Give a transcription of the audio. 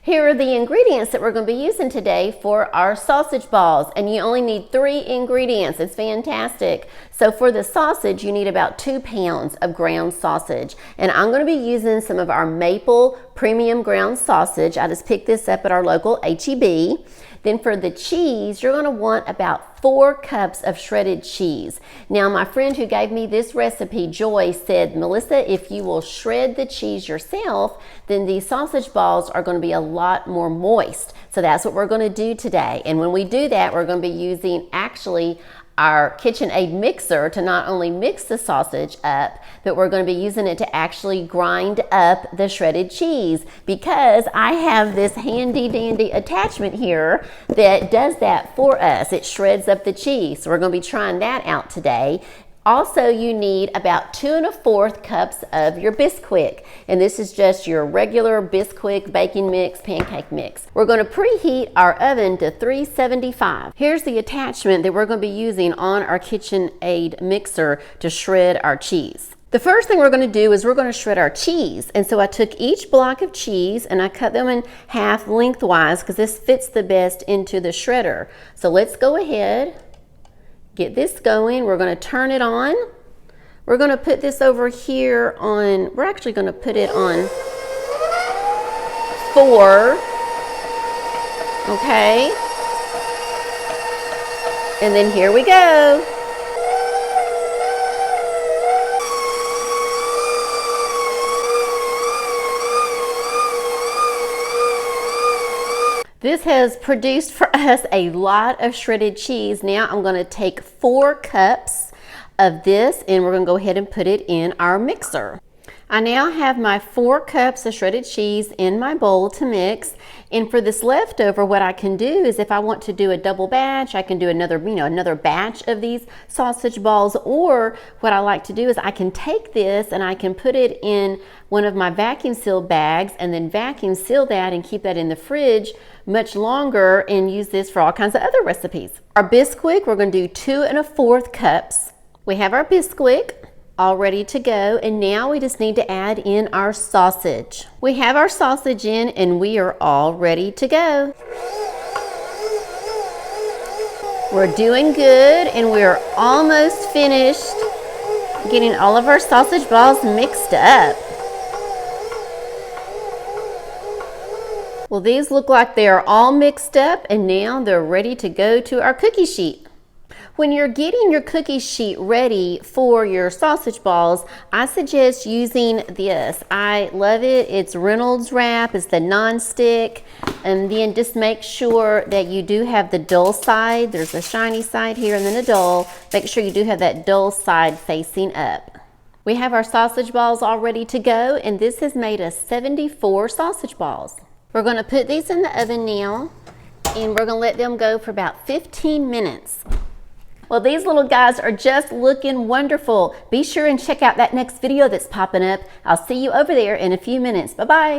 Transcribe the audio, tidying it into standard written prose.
Here are the ingredients that we're going to be using today for our sausage balls, and you only need 3 ingredients. It's fantastic. So for the sausage, you need about 2 pounds of ground sausage, and I'm going to be using some of our maple premium ground sausage. I just picked this up at our local H-E-B. Then for the cheese, you're going to want about 4 cups of shredded cheese. Now, my friend who gave me this recipe, Joy, said, Melissa, if you will shred the cheese yourself, then these sausage balls are going to be a lot more moist. So that's what we're going to do today. And when we do that, we're going to be using actually our KitchenAid mixer to not only mix the sausage up, but we're going to be using it to actually grind up the shredded cheese, because I have this handy dandy attachment here that does that for us. It shreds up the cheese. So we're going to be trying that out today. Also, you need about 2 1/4 cups of your Bisquick, and this is just your regular Bisquick baking mix, pancake mix. We're going to preheat our oven to 375. Here's the attachment that we're going to be using on our KitchenAid mixer to shred our cheese. The first thing we're going to do is we're going to shred our cheese, and so I took each block of cheese and I cut them in half lengthwise because this fits the best into the shredder. So let's go ahead. Get this going. We're going to turn it on. We're going to put this over here on, we're actually going to put it on 4. Okay. And then here we go. This has produced for us a lot of shredded cheese. Now I'm going to take 4 cups of this and we're going to go ahead and put it in our mixer. I now have my 4 cups of shredded cheese in my bowl to mix, and for this leftover, what I can do is if I want to do a double batch, I can do another batch of these sausage balls, or what I like to do is I can take this and I can put it in one of my vacuum seal bags and then vacuum seal that and keep that in the fridge much longer and use this for all kinds of other recipes. Our Bisquick, we're going to do 2 1/4 cups. We have our Bisquick all ready to go, and now we just need to add in our sausage. We have our sausage in and we are all ready to go. We're doing good and we're almost finished getting all of our sausage balls mixed up. Well, these look like they are all mixed up and now they're ready to go to our cookie sheet. When you're getting your cookie sheet ready for your sausage balls, I suggest using this. I love it. It's Reynolds Wrap. It's the non-stick. And then just make sure that you do have the dull side. There's a shiny side here and then a dull. Make sure you do have that dull side facing up. We have our sausage balls all ready to go, and this has made us 74 sausage balls. We're going to put these in the oven now, and we're going to let them go for about 15 minutes. Well, these little guys are just looking wonderful. Be sure and check out that next video that's popping up. I'll see you over there in a few minutes. Bye-bye.